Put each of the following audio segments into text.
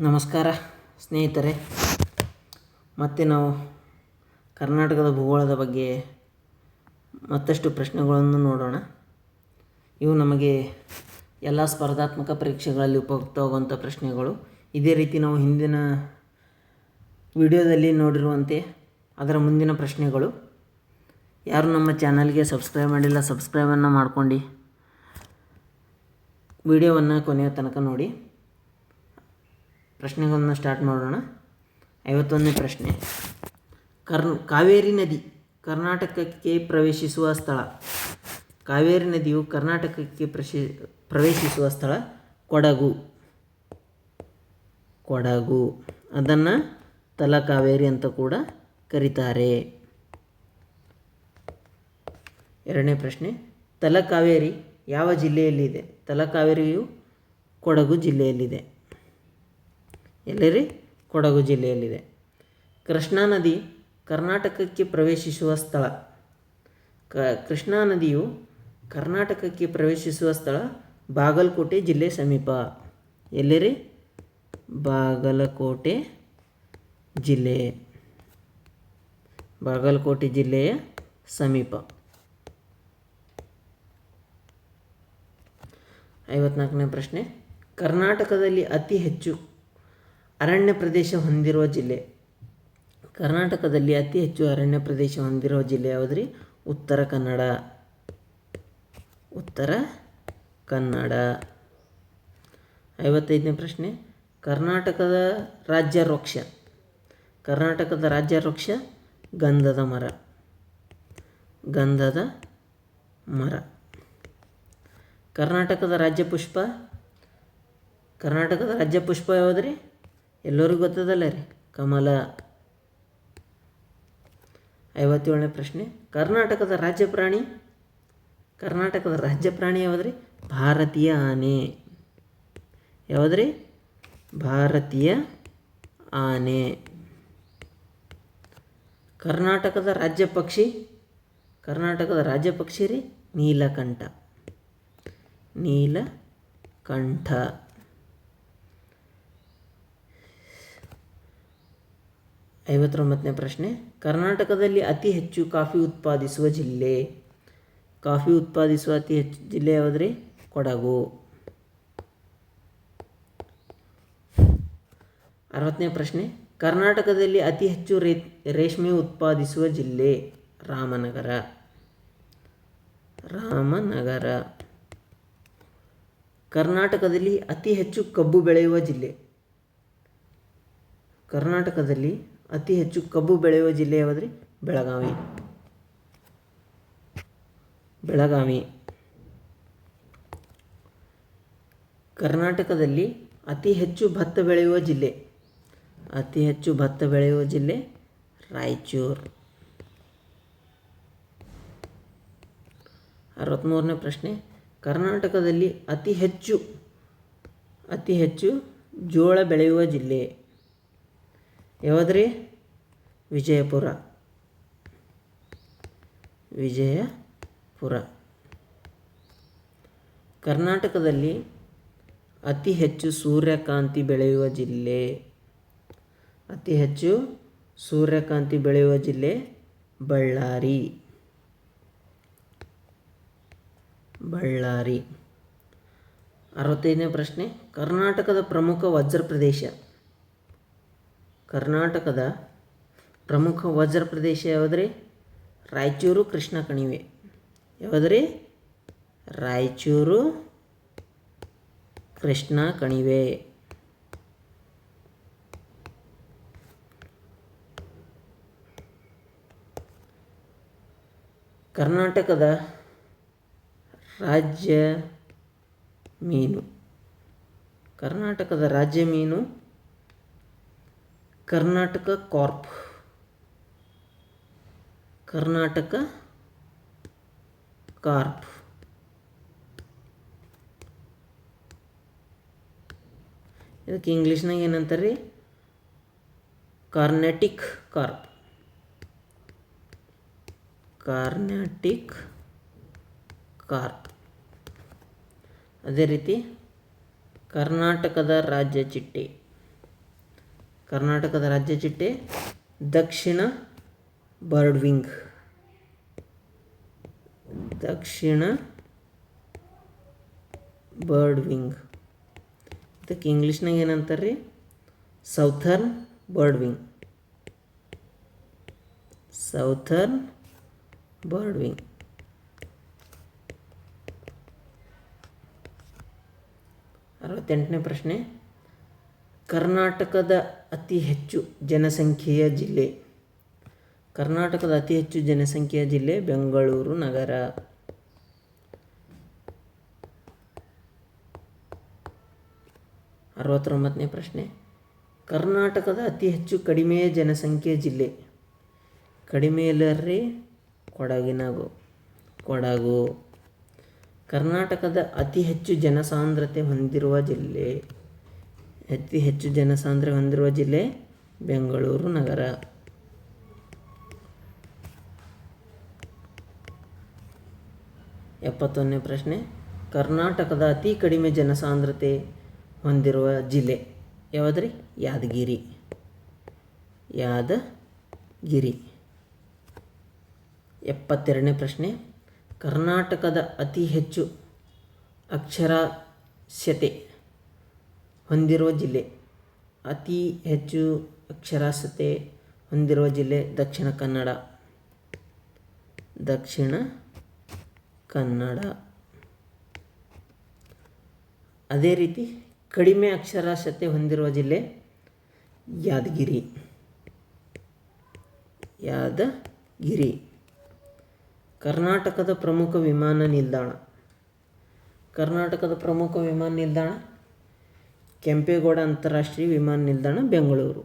ನಮಸ್ಕಾರ ಸ್ನೇಹಿತರೆ. ಮತ್ತೆ ನಾವು ಕರ್ನಾಟಕದ ಭೂಗೋಳದ ಬಗ್ಗೆ ಮತ್ತಷ್ಟು ಪ್ರಶ್ನೆಗಳನ್ನು ನೋಡೋಣ. ಇವು ನಮಗೆ ಎಲ್ಲ ಸ್ಪರ್ಧಾತ್ಮಕ ಪರೀಕ್ಷೆಗಳಲ್ಲಿ ಉಪಯುಕ್ತವಾಗುವಂಥ ಪ್ರಶ್ನೆಗಳು. ಇದೇ ರೀತಿ ನಾವು ಹಿಂದಿನ ವಿಡಿಯೋದಲ್ಲಿ ನೋಡಿರುವಂತೆ ಅದರ ಮುಂದಿನ ಪ್ರಶ್ನೆಗಳು. ಯಾರು ನಮ್ಮ ಚಾನಲ್ಗೆ ಸಬ್ಸ್ಕ್ರೈಬ್ ಮಾಡಿಲ್ಲ, ಸಬ್ಸ್ಕ್ರೈಬನ್ನು ಮಾಡ್ಕೊಂಡು ವಿಡಿಯೋವನ್ನು ಕೊನೆಯ ತನಕ ನೋಡಿ. ಪ್ರಶ್ನೆಗಳನ್ನು ಸ್ಟಾರ್ಟ್ ಮಾಡೋಣ. 51ನೇ ಪ್ರಶ್ನೆ. ಕಾವೇರಿ ನದಿ ಕರ್ನಾಟಕಕ್ಕೆ ಪ್ರವೇಶಿಸುವ ಸ್ಥಳ. ಕಾವೇರಿ ನದಿಯು ಕರ್ನಾಟಕಕ್ಕೆ ಪ್ರವೇಶಿಸುವ ಸ್ಥಳ ಕೊಡಗು. ಅದನ್ನು ತಲಕಾವೇರಿ ಅಂತ ಕೂಡ ಕರೀತಾರೆ. 2ನೇ ಪ್ರಶ್ನೆ. ತಲಕಾವೇರಿ ಯಾವ ಜಿಲ್ಲೆಯಲ್ಲಿದೆ? ತಲಕಾವೇರಿಯು ಕೊಡಗು ಜಿಲ್ಲೆಯಲ್ಲಿದೆ. ಎಲ್ಲರಿ? ಕೊಡಗು ಜಿಲ್ಲೆಯಲ್ಲಿದೆ. ಕೃಷ್ಣಾ ನದಿ ಕರ್ನಾಟಕಕ್ಕೆ ಪ್ರವೇಶಿಸುವ ಸ್ಥಳ. ಕೃಷ್ಣಾ ನದಿಯು ಕರ್ನಾಟಕಕ್ಕೆ ಪ್ರವೇಶಿಸುವ ಸ್ಥಳ ಬಾಗಲಕೋಟೆ ಜಿಲ್ಲೆ ಸಮೀಪ. ಎಲ್ಲಿರಿ? ಬಾಗಲಕೋಟೆ ಜಿಲ್ಲೆ. ಬಾಗಲಕೋಟೆ ಜಿಲ್ಲೆಯ ಸಮೀಪ. 54ನೇ ಪ್ರಶ್ನೆ. ಕರ್ನಾಟಕದಲ್ಲಿ ಅತಿ ಹೆಚ್ಚು ಅರಣ್ಯ ಪ್ರದೇಶ ಹೊಂದಿರುವ ಜಿಲ್ಲೆ. ಕರ್ನಾಟಕದಲ್ಲಿ ಅತಿ ಹೆಚ್ಚು ಅರಣ್ಯ ಪ್ರದೇಶ ಹೊಂದಿರುವ ಜಿಲ್ಲೆ ಯಾವುದ್ರಿ? ಉತ್ತರ ಕನ್ನಡ. ಉತ್ತರ ಕನ್ನಡ. 55ನೇ ಪ್ರಶ್ನೆ. ಕರ್ನಾಟಕದ ರಾಜ್ಯ ವೃಕ್ಷ. ಕರ್ನಾಟಕದ ರಾಜ್ಯ ವೃಕ್ಷ ಗಂಧದ ಮರ. ಗಂಧದ ಮರ. ಕರ್ನಾಟಕದ ರಾಜ್ಯ ಪುಷ್ಪ. ಕರ್ನಾಟಕದ ರಾಜ್ಯ ಪುಷ್ಪ ಯಾವುದ್ರಿ? ಎಲ್ಲರಿಗೂ ಗೊತ್ತದಲ್ಲ ರೀ, ಕಮಲ. 57ನೇ ಪ್ರಶ್ನೆ. ಕರ್ನಾಟಕದ ರಾಜ್ಯ ಪ್ರಾಣಿ. ಕರ್ನಾಟಕದ ರಾಜ್ಯ ಪ್ರಾಣಿ ಯಾವುದ್ರಿ? ಭಾರತೀಯ ಆನೆ. ಯಾವುದ್ರಿ? ಭಾರತೀಯ ಆನೆ. ಕರ್ನಾಟಕದ ರಾಜ್ಯ ಪಕ್ಷಿ. ಕರ್ನಾಟಕದ ರಾಜ್ಯ ಪಕ್ಷಿ ರೀ ನೀಲಕಂಠ. ನೀಲಕಂಠ. 59ನೇ ಪ್ರಶ್ನೆ. ಕರ್ನಾಟಕದಲ್ಲಿ ಅತಿ ಹೆಚ್ಚು ಕಾಫಿ ಉತ್ಪಾದಿಸುವ ಜಿಲ್ಲೆ. ಕಾಫಿ ಉತ್ಪಾದಿಸುವ ಅತಿ ಹೆಚ್ಚು ಜಿಲ್ಲೆ ಯಾವುದ್ರಿ? ಕೊಡಗು. 60ನೇ ಪ್ರಶ್ನೆ. ಕರ್ನಾಟಕದಲ್ಲಿ ಅತಿ ಹೆಚ್ಚು ರೇಷ್ಮೆ ಉತ್ಪಾದಿಸುವ ಜಿಲ್ಲೆ. ರಾಮನಗರ. ರಾಮನಗರ. ಕರ್ನಾಟಕದಲ್ಲಿ ಅತಿ ಹೆಚ್ಚು ಕಬ್ಬು ಬೆಳೆಯುವ ಜಿಲ್ಲೆ. ಕರ್ನಾಟಕದಲ್ಲಿ ಅತಿ ಹೆಚ್ಚು ಕಬ್ಬು ಬೆಳೆಯುವ ಜಿಲ್ಲೆ ಯಾವುದ್ರಿ? ಬೆಳಗಾವಿ. ಬೆಳಗಾವಿ. ಕರ್ನಾಟಕದಲ್ಲಿ ಅತಿ ಹೆಚ್ಚು ಭತ್ತ ಬೆಳೆಯುವ ಜಿಲ್ಲೆ. ಅತಿ ಹೆಚ್ಚು ಭತ್ತ ಬೆಳೆಯುವ ಜಿಲ್ಲೆ ರಾಯಚೂರು. 63ನೇ ಪ್ರಶ್ನೆ. ಕರ್ನಾಟಕದಲ್ಲಿ ಅತಿ ಹೆಚ್ಚು ಜೋಳ ಬೆಳೆಯುವ ಜಿಲ್ಲೆ ಯಾವುದ್ರಿ? ವಿಜಯಪುರ. ವಿಜಯಪುರ. ಕರ್ನಾಟಕದಲ್ಲಿ ಅತಿ ಹೆಚ್ಚು ಸೂರ್ಯಕಾಂತಿ ಬೆಳೆಯುವ ಜಿಲ್ಲೆ. ಅತಿ ಹೆಚ್ಚು ಸೂರ್ಯಕಾಂತಿ ಬೆಳೆಯುವ ಜಿಲ್ಲೆ ಬಳ್ಳಾರಿ. ಬಳ್ಳಾರಿ. 65ನೇ ಪ್ರಶ್ನೆ. ಕರ್ನಾಟಕದ ಪ್ರಮುಖ ವಜ್ರ ಪ್ರದೇಶ. ಕರ್ನಾಟಕದ ಪ್ರಮುಖ ವಜ್ರ ಪ್ರದೇಶ ಯಾವುದ್ರಿ? ರಾಯಚೂರು ಕೃಷ್ಣ ಕಣಿವೆ. ಯಾವುದ್ರಿ? ರಾಯಚೂರು ಕೃಷ್ಣ ಕಣಿವೆ. ಕರ್ನಾಟಕದ ರಾಜ್ಯ ಮೀನು. ಕರ್ನಾಟಕದ ರಾಜ್ಯ ಮೀನು ಕರ್ನಾಟಕ ಕಾರ್ಪ್. ಕರ್ನಾಟಕ ಕಾರ್ಪ್. ಇದಕ್ಕೆ ಇಂಗ್ಲೀಷ್ನಾಗ ಏನಂತಾರೆ ರೀ? ಕಾರ್ನೆಟಿಕ್ ಕಾರ್ಪ್. ಕಾರ್ನೆಟಿಕ್ ಕಾರ್ಪ್. ಅದೇ ರೀತಿ ಕರ್ನಾಟಕದ ರಾಜ್ಯ ಚಿಟ್ಟೆ. ಕರ್ನಾಟಕದ ರಾಜ್ಯ ಚಿಟ್ಟೆ ದಕ್ಷಿಣ ಬರ್ಡ್ವಿಂಗ್. ದಕ್ಷಿಣ ಬರ್ಡ್ವಿಂಗ್. ಇದಕ್ಕೆ ಇಂಗ್ಲೀಷ್ನಾಗ ಏನಂತಾರೆ ರೀ? Southern birdwing. Southern birdwing. 68ನೇ ಪ್ರಶ್ನೆ. ಕರ್ನಾಟಕದ ಅತಿ ಹೆಚ್ಚು ಜನಸಂಖ್ಯೆಯ ಜಿಲ್ಲೆ. ಕರ್ನಾಟಕದ ಅತಿ ಹೆಚ್ಚು ಜನಸಂಖ್ಯೆಯ ಜಿಲ್ಲೆ ಬೆಂಗಳೂರು ನಗರ. 69ನೇ ಪ್ರಶ್ನೆ. ಕರ್ನಾಟಕದ ಅತಿ ಹೆಚ್ಚು ಕಡಿಮೆ ಜನಸಂಖ್ಯೆಯ ಜಿಲ್ಲೆ. ಕಡಿಮೆ ಎಲ್ಲರ್ರಿ? ಕೊಡಗು. ಕರ್ನಾಟಕದ ಅತಿ ಹೆಚ್ಚು ಜನಸಾಂದ್ರತೆ ಹೊಂದಿರುವ ಜಿಲ್ಲೆ. ಅತಿ ಹೆಚ್ಚು ಜನಸಾಂದ್ರತೆ ಹೊಂದಿರುವ ಜಿಲ್ಲೆ ಬೆಂಗಳೂರು ನಗರ. 71ನೇ ಪ್ರಶ್ನೆ. ಕರ್ನಾಟಕದ ಅತಿ ಕಡಿಮೆ ಜನಸಾಂದ್ರತೆ ಹೊಂದಿರುವ ಜಿಲ್ಲೆ ಯಾವುದ್ರಿ? ಯಾದಗಿರಿ. 72ನೇ ಪ್ರಶ್ನೆ. ಕರ್ನಾಟಕದ ಅತಿ ಹೆಚ್ಚು ಅಕ್ಷರಾಸ್ಯತೆ ಹೊಂದಿರುವ ಜಿಲ್ಲೆ. ಅತಿ ಹೆಚ್ಚು ಅಕ್ಷರಾಸ್ಯತೆ ಹೊಂದಿರುವ ಜಿಲ್ಲೆ ದಕ್ಷಿಣ ಕನ್ನಡ. ಅದೇ ರೀತಿ ಕಡಿಮೆ ಅಕ್ಷರಾಸ್ಯತೆ ಹೊಂದಿರುವ ಜಿಲ್ಲೆ ಯಾದಗಿರಿ. ಕರ್ನಾಟಕದ ಪ್ರಮುಖ ವಿಮಾನ ನಿಲ್ದಾಣ. ಕರ್ನಾಟಕದ ಪ್ರಮುಖ ವಿಮಾನ ನಿಲ್ದಾಣ ಕೆಂಪೇಗೌಡ ಅಂತಾರಾಷ್ಟ್ರೀಯ ವಿಮಾನ ನಿಲ್ದಾಣ ಬೆಂಗಳೂರು.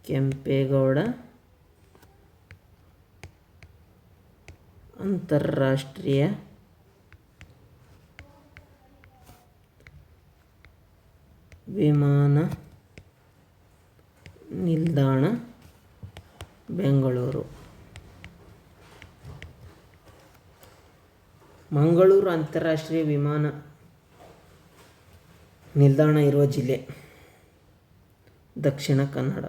ಕೆಂಪೇಗೌಡ ಅಂತಾರಾಷ್ಟ್ರೀಯ ವಿಮಾನ ನಿಲ್ದಾಣ ಬೆಂಗಳೂರು. ಮಂಗಳೂರು ಅಂತಾರಾಷ್ಟ್ರೀಯ ವಿಮಾನ ನಿಲ್ದಾಣ ಇರುವ ಜಿಲ್ಲೆ ದಕ್ಷಿಣ ಕನ್ನಡ.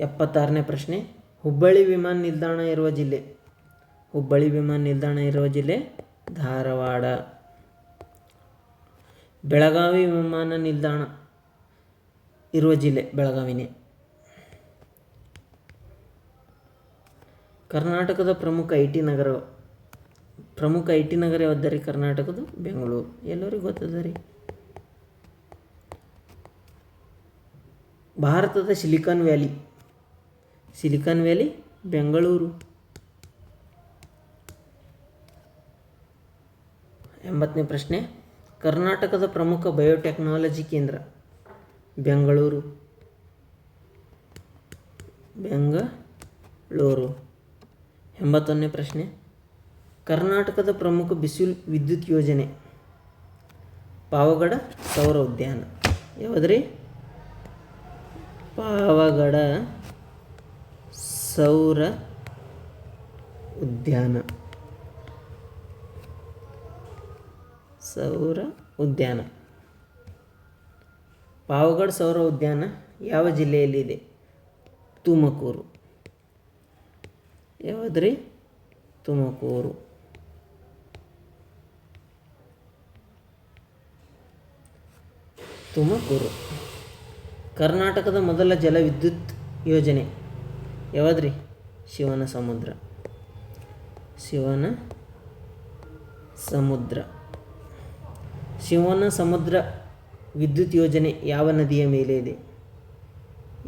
76ನೇ ಪ್ರಶ್ನೆ. ಹುಬ್ಬಳ್ಳಿ ವಿಮಾನ ನಿಲ್ದಾಣ ಇರುವ ಜಿಲ್ಲೆ. ಹುಬ್ಬಳ್ಳಿ ವಿಮಾನ ನಿಲ್ದಾಣ ಇರುವ ಜಿಲ್ಲೆ ಧಾರವಾಡ. ಬೆಳಗಾವಿ ವಿಮಾನ ನಿಲ್ದಾಣ ಇರುವ ಜಿಲ್ಲೆ ಬೆಳಗಾವಿನೇ. ಕರ್ನಾಟಕದ ಪ್ರಮುಖ ಐಟಿ ನಗರ ಯಾವುದರಿ? ಕರ್ನಾಟಕದ ಬೆಂಗಳೂರು. ಎಲ್ಲರಿಗೂ ಗೊತ್ತದ ರೀ. ಭಾರತದ ಸಿಲಿಕಾನ್ ವ್ಯಾಲಿ ಬೆಂಗಳೂರು. 80ನೇ ಪ್ರಶ್ನೆ. ಕರ್ನಾಟಕದ ಪ್ರಮುಖ ಬಯೋಟೆಕ್ನಾಲಜಿ ಕೇಂದ್ರ ಬೆಂಗಳೂರು. 81ನೇ ಪ್ರಶ್ನೆ. ಕರ್ನಾಟಕದ ಪ್ರಮುಖ ಬಿಸಿ ವಿದ್ಯುತ್ ಯೋಜನೆ ಪಾವಗಡ ಸೌರ ಉದ್ಯಾನ. ಯಾವುದ್ರಿ? ಪಾವಗಡ ಸೌರ ಉದ್ಯಾನ. ಪಾವಗಡ ಸೌರ ಉದ್ಯಾನ ಯಾವ ಜಿಲ್ಲೆಯಲ್ಲಿದೆ? ತುಮಕೂರು. ಯಾವುದ್ರಿ? ತುಮಕೂರು. ಕರ್ನಾಟಕದ ಮೊದಲ ಜಲವಿದ್ಯುತ್ ಯೋಜನೆ ಯಾವುದ್ರಿ? ಶಿವನ ಸಮುದ್ರ ವಿದ್ಯುತ್ ಯೋಜನೆ ಯಾವ ನದಿಯ ಮೇಲೆ ಇದೆ?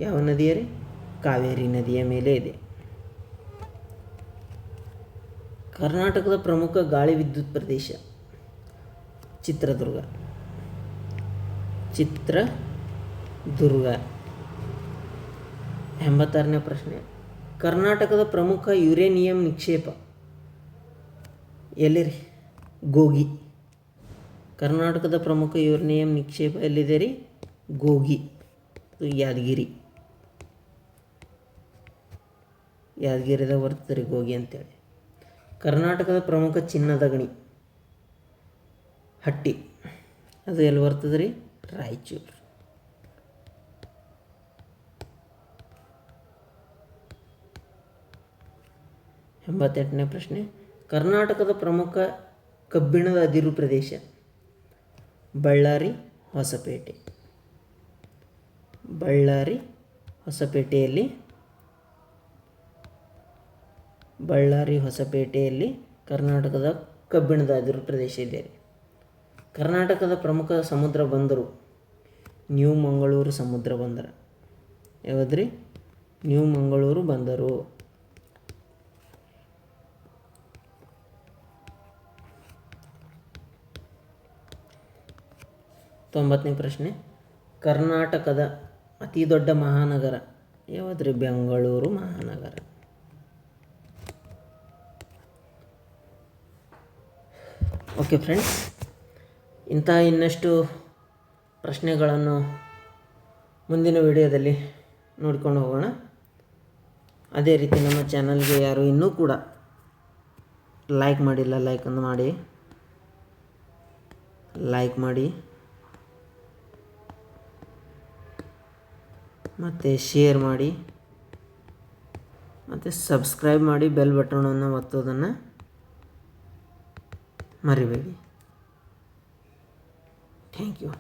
ಯಾವ ನದಿಯ ರೀ? ಕಾವೇರಿ ನದಿಯ ಮೇಲೆ ಇದೆ. ಕರ್ನಾಟಕದ ಪ್ರಮುಖ ಗಾಳಿ ವಿದ್ಯುತ್ ಪ್ರದೇಶ ಚಿತ್ರದುರ್ಗ. 86ನೇ ಪ್ರಶ್ನೆ. ಕರ್ನಾಟಕದ ಪ್ರಮುಖ ಯುರೇನಿಯಂ ನಿಕ್ಷೇಪ ಎಲ್ಲಿರಿ? ಗೋಗಿ. ಕರ್ನಾಟಕದ ಪ್ರಮುಖ ಯುರೇನಿಯಂ ನಿಕ್ಷೇಪ ಎಲ್ಲಿದೆ ರೀ? ಗೋಗಿ. ಯಾದಗಿರಿದಾಗ ಬರ್ತದೆ ರೀ ಗೋಗಿ ಅಂತೇಳಿ. ಕರ್ನಾಟಕದ ಪ್ರಮುಖ ಚಿನ್ನದ ಗಣಿ ಹಟ್ಟಿ, ಅದು ಎಲ್ಲಿ ಬರ್ತದೆ ರೀ? ರಾಯಚೂರು. ಎಂಬತ್ತೆಂಟನೇ ಪ್ರಶ್ನೆ, ಕರ್ನಾಟಕದ ಪ್ರಮುಖ ಕಬ್ಬಿಣದ ಅದಿರು ಪ್ರದೇಶ? ಬಳ್ಳಾರಿ, ಹೊಸಪೇಟೆ. ಬಳ್ಳಾರಿ, ಹೊಸಪೇಟೆಯಲ್ಲಿ ಕರ್ನಾಟಕದ ಕಬ್ಬಿಣದ ಅದಿರು ಪ್ರದೇಶ ಇದೆ. ಕರ್ನಾಟಕದ ಪ್ರಮುಖ ಸಮುದ್ರ ಬಂದರು? ನ್ಯೂ ಮಂಗಳೂರು ಸಮುದ್ರ ಬಂದರು. ಯಾವುದ್ರಿ? ನ್ಯೂ ಮಂಗಳೂರು ಬಂದರು. ತೊಂಬತ್ತನೇ ಪ್ರಶ್ನೆ, ಕರ್ನಾಟಕದ ಅತಿ ದೊಡ್ಡ ಮಹಾನಗರ ಯಾವುದ್ರಿ? ಬೆಂಗಳೂರು ಮಹಾನಗರ. ಓಕೆ ಫ್ರೆಂಡ್ಸ್, ಇನ್ನಷ್ಟು ಪ್ರಶ್ನೆಗಳನ್ನು ಮುಂದಿನ ವಿಡಿಯೋದಲ್ಲಿ ನೋಡ್ಕೊಂಡು ಹೋಗೋಣ. ಅದೇ ರೀತಿ ನಮ್ಮ ಚಾನಲ್ಗೆ ಯಾರು ಇನ್ನೂ ಕೂಡ ಲೈಕ್ ಮಾಡಿಲ್ಲ, ಲೈಕನ್ನು ಮಾಡಿ, ಲೈಕ್ ಮಾಡಿ ಮತ್ತು ಶೇರ್ ಮಾಡಿ ಮತ್ತು ಸಬ್ಸ್ಕ್ರೈಬ್ ಮಾಡಿ, ಬೆಲ್ ಬಟನನ್ನು ಒತ್ತೋದನ್ನು ಮರಿಬೇಡಿ. Thank you.